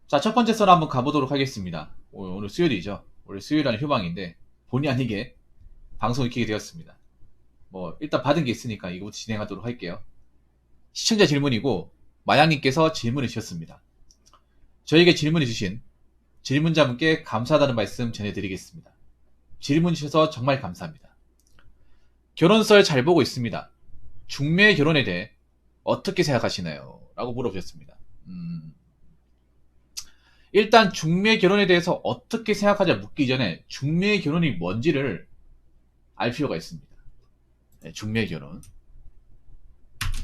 자, 첫 번째 썰 한번 가보도록 하겠습니다. 오늘 수요일이죠. 원래 수요일은 휴방인데 본의 아니게 방송을 켜게 되었습니다. 일단 받은 게 있으니까 이거부터 진행하도록 할게요. 시청자 질문이고 마양님께서 질문을 주셨습니다. 저에게 질문을 주신 질문자분께 감사하다는 말씀 전해드리겠습니다. 질문 주셔서 정말 감사합니다. 결혼 썰 잘 보고 있습니다. 중매 결혼에 대해 어떻게 생각하시나요? 라고 물어보셨습니다. 일단 중매 결혼에 대해서 어떻게 생각하자 묻기 전에 중매 결혼이 뭔지를 알 필요가 있습니다. 네, 중매 결혼.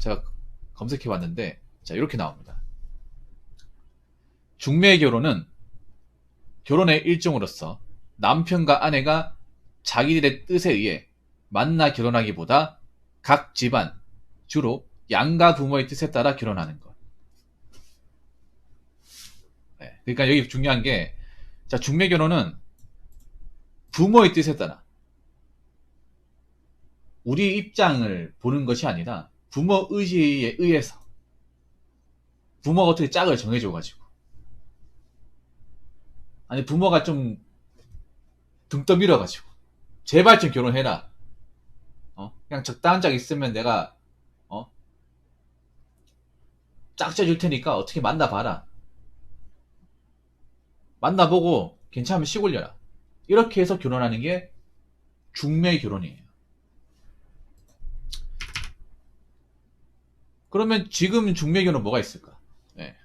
제가 검색해 봤는데, 자, 이렇게 나옵니다. 중매 결혼은 결혼의 일종으로서 남편과 아내가 자기들의 뜻에 의해 만나 결혼하기보다 각 집안, 주로 양가 부모의 뜻에 따라 결혼하는 것. 네, 그러니까 여기 중요한 게, 자, 중매 결혼은 부모의 뜻에 따라 우리 입장을 보는 것이 아니라 부모 의지에 의해서 부모가 어떻게 짝을 정해줘가지고, 아니 부모가 좀 등 떠밀어가지고 제발 좀 결혼해라. 그냥 적당한 짝 있으면 내가 짝져줄 테니까 어떻게 만나봐라. 만나보고 괜찮으면 식 올려라. 이렇게 해서 결혼하는 게 중매 결혼이에요. 그러면 지금 중매 결혼 뭐가 있을까? 네.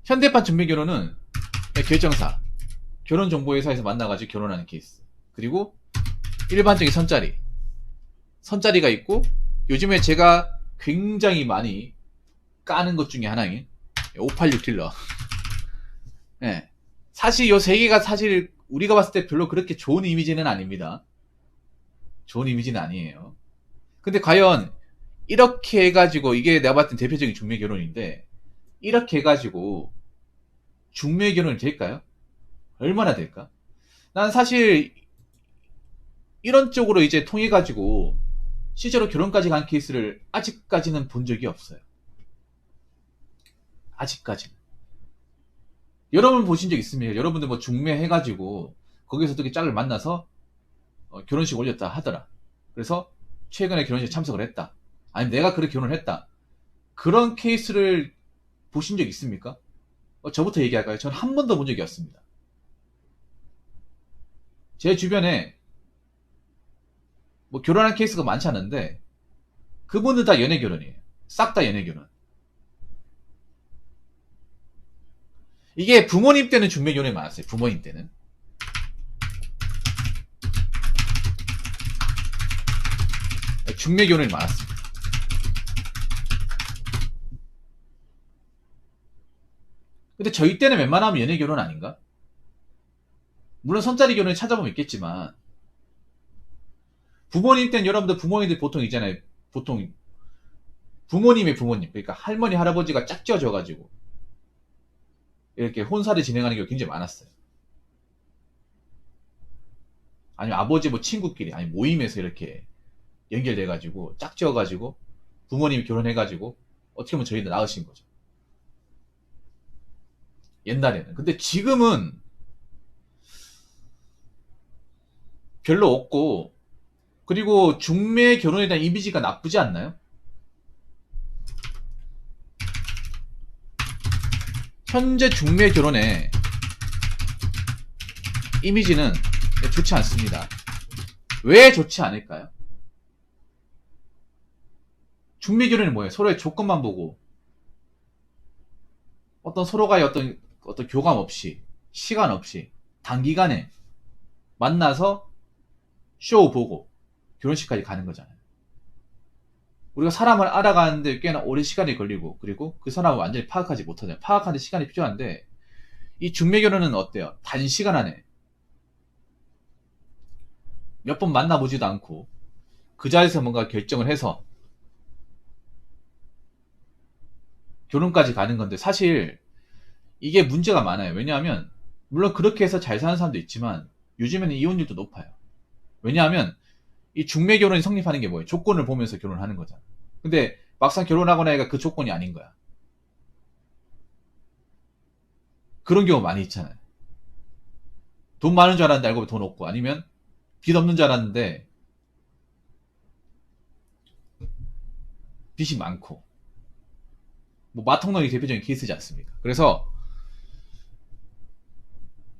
현대판 중매 결혼은 결정사, 결혼정보회사에서 만나가지고 결혼하는 케이스. 그리고 일반적인 선짜리. 선짜리가 있고, 요즘에 제가 굉장히 많이 까는 것 중에 하나인 586 딜러. 네. 사실 요 세 개가 사실 우리가 봤을 때 별로 그렇게 좋은 이미지는 아닙니다. 좋은 이미지는 아니에요. 근데 과연 이렇게 해가지고, 이게 내가 봤을 땐 대표적인 중매 결혼인데, 이렇게 해가지고 중매 결혼이 될까요? 얼마나 될까? 난 사실 이런 쪽으로 이제 통해가지고 실제로 결혼까지 간 케이스를 아직까지는 본 적이 없어요. 아직까지는. 여러분 보신 적 있습니까? 여러분들 뭐 중매 해가지고 거기서 어떻게 짝을 만나서 결혼식 올렸다 하더라. 그래서 최근에 결혼식 참석을 했다. 아니면 내가 그렇게 결혼을 했다. 그런 케이스를 보신 적 있습니까? 저부터 얘기할까요? 저는 한 번도 본 적이 없습니다. 제 주변에 뭐 결혼한 케이스가 많지 않은데 그분들 다 연애 결혼이에요. 싹 다 연애 결혼. 이게 부모님 때는 중매 결혼이 많았어요. 부모님 때는. 중매 결혼이 많았습니다. 근데 저희 때는 웬만하면 연애 결혼 아닌가? 물론 선짜리 결혼을 찾아보면 있겠지만, 부모님 때는 여러분들 부모님들 보통 있잖아요. 보통 부모님의 부모님, 그러니까 할머니 할아버지가 짝지어져가지고 이렇게 혼사를 진행하는 경우가 굉장히 많았어요. 아니면 아버지 뭐 친구끼리, 아니 모임에서 이렇게 연결돼가지고 짝지어가지고 부모님이 결혼해가지고 어떻게 보면 저희를 낳으신 거죠. 옛날에는. 근데 지금은 별로 없고, 그리고 중매 결혼에 대한 이미지가 나쁘지 않나요? 현재 중매 결혼의 이미지는 좋지 않습니다. 왜 좋지 않을까요? 중매 결혼이 뭐예요? 서로의 조건만 보고 어떤 서로가의 어떤 교감 없이, 시간 없이 단기간에 만나서 쇼 보고 결혼식까지 가는 거잖아요. 우리가 사람을 알아가는데 꽤나 오랜 시간이 걸리고, 그리고 그 사람을 완전히 파악하지 못하잖아요. 파악하는 시간이 필요한데, 이 중매 결혼은 어때요? 단시간 안에 몇 번 만나보지도 않고 그 자리에서 뭔가 결정을 해서 결혼까지 가는 건데, 사실 이게 문제가 많아요. 왜냐하면 물론 그렇게 해서 잘 사는 사람도 있지만 요즘에는 이혼율도 높아요. 왜냐하면 이 중매 결혼이 성립하는 게 뭐예요? 조건을 보면서 결혼하는 거잖아. 근데 막상 결혼하고 나니까 그 조건이 아닌 거야. 그런 경우 많이 있잖아요. 돈 많은 줄 알았는데 알고 보면 돈 없고, 아니면 빚 없는 줄 알았는데 빚이 많고. 뭐 마통령이 대표적인 케이스지 않습니까? 그래서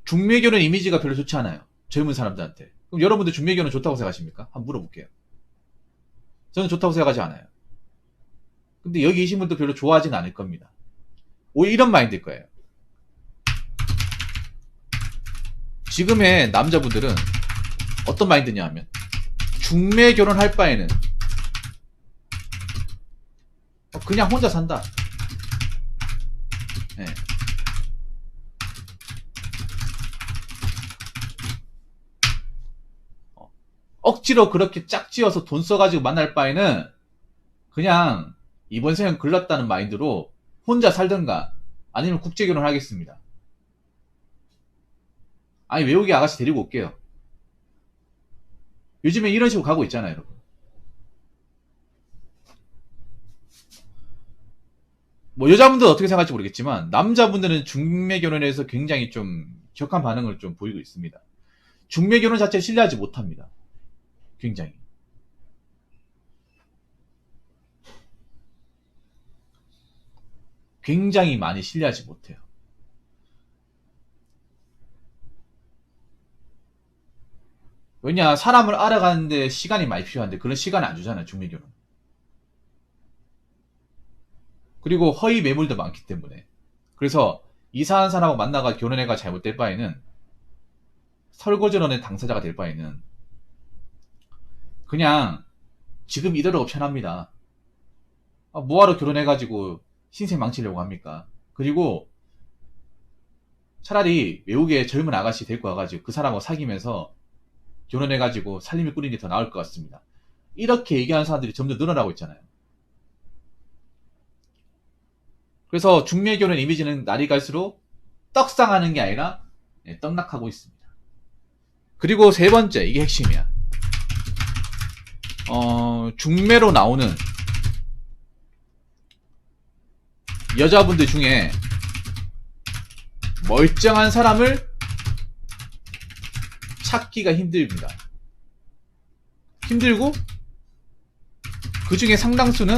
중매견은 이미지가 별로 좋지 않아요. 젊은 사람들한테. 그럼 여러분들 중매견은 좋다고 생각하십니까? 한번 물어볼게요. 저는 좋다고 생각하지 않아요. 근데 여기 계신 분도 별로 좋아하지는 않을 겁니다. 오히려 이런 마인드일 거예요. 지금의 남자분들은 어떤 마인드냐 하면, 중매 결혼할 바에는 그냥 혼자 산다. 네. 억지로 그렇게 짝지어서 돈 써가지고 만날 바에는 그냥 이번 생은 글렀다는 마인드로 혼자 살든가 아니면 국제결혼 하겠습니다. 아니, 외국에 아가씨 데리고 올게요. 요즘에 이런 식으로 가고 있잖아요, 여러분. 뭐 여자분들은 어떻게 생각할지 모르겠지만 남자분들은 중매결혼에 대해서 굉장히 좀 격한 반응을 좀 보이고 있습니다. 중매결혼 자체를 신뢰하지 못합니다. 굉장히. 굉장히 많이 신뢰하지 못해요. 왜냐, 사람을 알아가는데 시간이 많이 필요한데 그런 시간을 안 주잖아요, 중매결혼. 그리고 허위 매물도 많기 때문에. 그래서 이상한 사람하고 만나가 결혼해가 잘못될 바에는, 설거지론의 당사자가 될 바에는 그냥 지금 이대로가 편합니다. 뭐하러 결혼해가지고 신생 망치려고 합니까? 그리고 차라리 외국에 젊은 아가씨 데리고 와가지고 그 사람하고 사귀면서 결혼해가지고 살림을 꾸리는 게 더 나을 것 같습니다. 이렇게 얘기하는 사람들이 점점 늘어나고 있잖아요. 그래서 중매결혼 이미지는 날이 갈수록 떡상하는 게 아니라 떡락하고 있습니다. 그리고 세 번째, 이게 핵심이야. 중매로 나오는 여자분들 중에 멀쩡한 사람을 찾기가 힘듭니다. 힘들고 그 중에 상당수는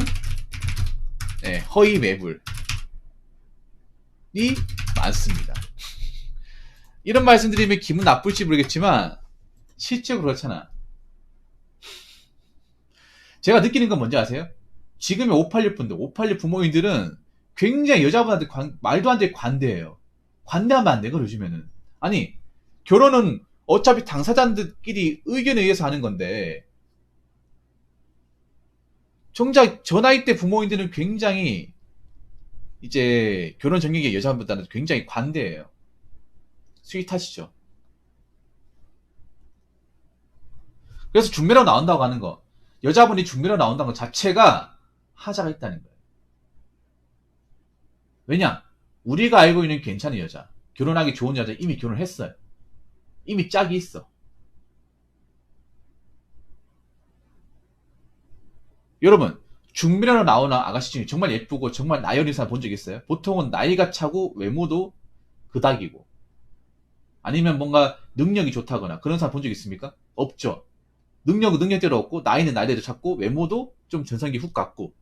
허위 매물이 많습니다. 이런 말씀 드리면 기분 나쁠지 모르겠지만 실제로 그렇잖아. 제가 느끼는 건 뭔지 아세요? 지금의 586분들, 586 부모님들은 굉장히 여자분한테 말도 안 되게 관대해요. 관대하면 안 되고, 요즘에는. 아니, 결혼은 어차피 당사자들끼리 의견에 의해서 하는 건데, 정작 저 나이 때 부모님들은 굉장히 이제 결혼 전략의 여자분보다는 굉장히 관대해요. 스윗하시죠. 그래서 중매로 나온다고 하는 거, 여자분이 중매로 나온다는 것 자체가 하자가 있다는 거예요. 왜냐? 우리가 알고 있는 괜찮은 여자, 결혼하기 좋은 여자 이미 결혼했어요. 이미 짝이 있어. 여러분, 중매로 나오는 아가씨 중에 정말 예쁘고 정말 나이 어린 사람 본 적 있어요? 보통은 나이가 차고 외모도 그닥이고, 아니면 뭔가 능력이 좋다거나 그런 사람 본 적 있습니까? 없죠. 능력은 능력대로 없고, 나이는 나이대로 찾고, 외모도 좀 전성기 훅 갔고,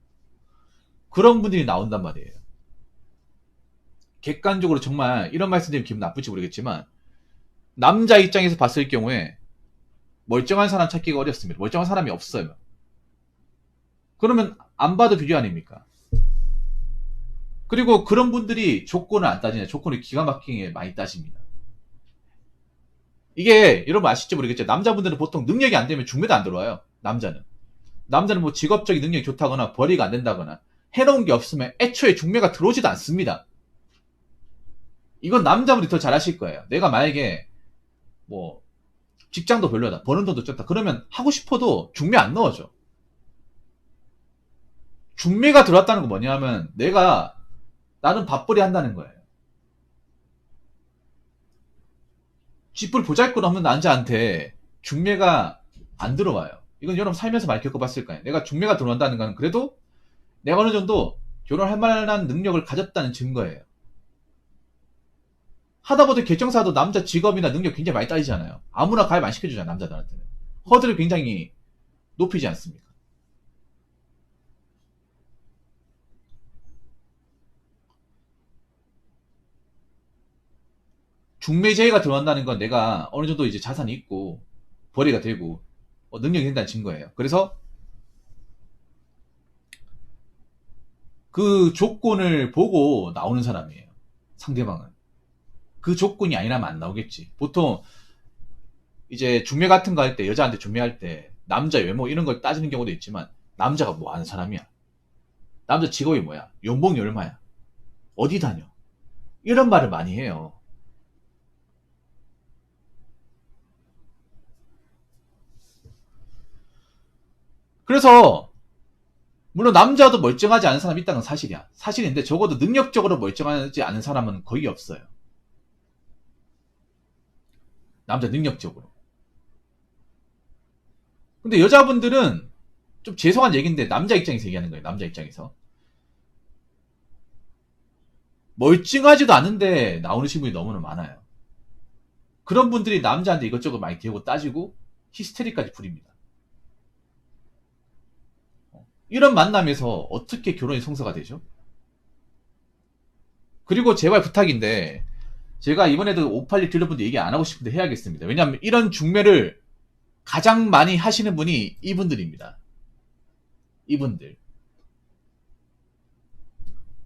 그런 분들이 나온단 말이에요. 객관적으로 정말 이런 말씀드리면 기분 나쁠지 모르겠지만, 남자 입장에서 봤을 경우에 멀쩡한 사람 찾기가 어렵습니다. 멀쩡한 사람이 없어요. 그러면 안 봐도 비교 아닙니까? 그리고 그런 분들이 조건을 안 따지냐, 조건을 기가 막히게 많이 따집니다. 이게 여러분 아실지 모르겠죠. 남자분들은 보통 능력이 안 되면 중매도 안 들어와요. 남자는 뭐 직업적인 능력이 좋다거나 벌이가 안 된다거나 해놓은 게 없으면 애초에 중매가 들어오지도 않습니다. 이건 남자분들이 더 잘하실 거예요. 내가 만약에 뭐 직장도 별로다, 버는 돈도 적다, 그러면 하고 싶어도 중매 안 넣어줘. 중매가 들어왔다는 건 뭐냐면 나는 밥벌이 한다는 거예요. 집을 보잘것없는 남자한테 중매가 안 들어와요. 이건 여러분 살면서 많이 겪어봤을 거예요. 내가 중매가 들어온다는 건 그래도 내가 어느 정도 결혼할 만한 능력을 가졌다는 증거예요. 하다 보니 결정사도 남자 직업이나 능력 굉장히 많이 따지잖아요. 아무나 가입 안 시켜주잖아요. 남자들한테는. 허들을 굉장히 높이지 않습니까? 중매제의가 들어간다는 건 내가 어느 정도 이제 자산이 있고 벌이가 되고 능력이 된다는 증거예요. 그래서 그 조건을 보고 나오는 사람이에요. 상대방은. 그 조건이 아니라면 안 나오겠지. 보통 이제 중매 같은 거 할 때, 여자한테 중매할 때 남자 외모 이런 걸 따지는 경우도 있지만 남자가 뭐 하는 사람이야? 남자 직업이 뭐야? 연봉이 얼마야? 어디 다녀? 이런 말을 많이 해요. 그래서 물론 남자도 멀쩡하지 않은 사람이 있다는 건 사실이야. 사실인데 적어도 능력적으로 멀쩡하지 않은 사람은 거의 없어요. 남자 능력적으로. 근데 여자분들은 좀 죄송한 얘기인데 남자 입장에서 얘기하는 거예요. 남자 입장에서. 멀쩡하지도 않은데 나오는 분이 너무나 많아요. 그런 분들이 남자한테 이것저것 많이 대고 따지고 히스테리까지 부립니다. 이런 만남에서 어떻게 결혼이 성사가 되죠? 그리고 제발 부탁인데 제가 이번에도 586 딜러분들 얘기 안 하고 싶은데 해야겠습니다. 왜냐하면 이런 중매를 가장 많이 하시는 분이 이분들입니다.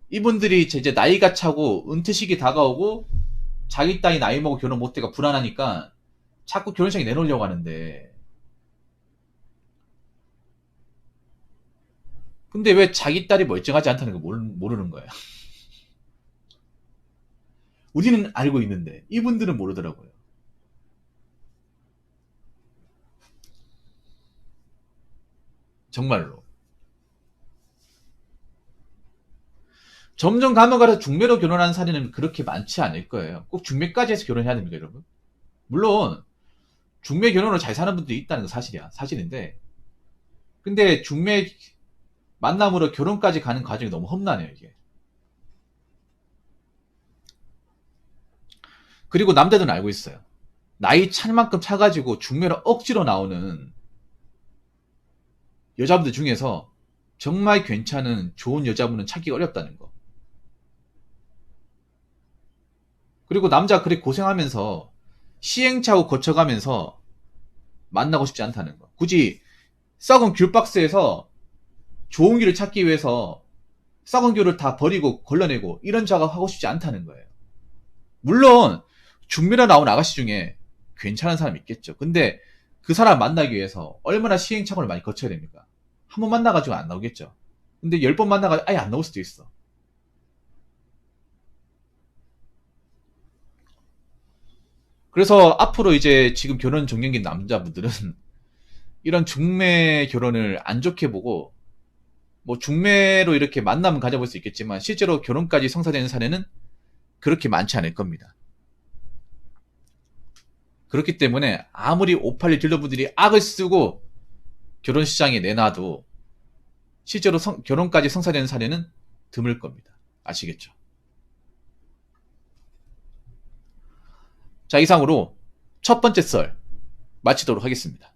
이분들이 이제 나이가 차고 은퇴 시기 다가오고 자기 딸이 나이 먹고 결혼 못해가 불안하니까 자꾸 결혼식에 내놓으려고 하는데 근데 왜 자기 딸이 멀쩡하지 않다는 걸 모르는 거예요. 우리는 알고 있는데 이분들은 모르더라고요. 정말로. 점점 가면 갈수록 중매로 결혼하는 사례는 그렇게 많지 않을 거예요. 꼭 중매까지 해서 결혼해야 됩니까, 여러분? 물론 중매 결혼으로 잘 사는 분들이 있다는 건 사실이야. 사실인데 근데 중매 만남으로 결혼까지 가는 과정이 너무 험난해요, 이게. 그리고 남자들은 알고 있어요. 나이 찰 만큼 차가지고 중매로 억지로 나오는 여자분들 중에서 정말 괜찮은 좋은 여자분은 찾기 어렵다는 거. 그리고 남자가 그렇게 고생하면서 시행착오 거쳐가면서 만나고 싶지 않다는 거. 굳이 썩은 귤박스에서 좋은 귤을 찾기 위해서 썩은 귤을 다 버리고 걸러내고 이런 작업 하고 싶지 않다는 거예요. 물론 중매로 나온 아가씨 중에 괜찮은 사람이 있겠죠. 근데 그 사람 만나기 위해서 얼마나 시행착오를 많이 거쳐야 됩니까? 한 번 만나가지고 안 나오겠죠. 근데 10번 만나가지고 아예 안 나올 수도 있어. 그래서 앞으로 이제 지금 결혼 정년기인 남자분들은 이런 중매 결혼을 안 좋게 보고 뭐 중매로 이렇게 만남은 가져볼 수 있겠지만 실제로 결혼까지 성사되는 사례는 그렇게 많지 않을 겁니다. 그렇기 때문에 아무리 581 딜러분들이 악을 쓰고 결혼 시장에 내놔도 실제로 결혼까지 성사되는 사례는 드물 겁니다. 아시겠죠? 자, 이상으로 첫 번째 썰 마치도록 하겠습니다.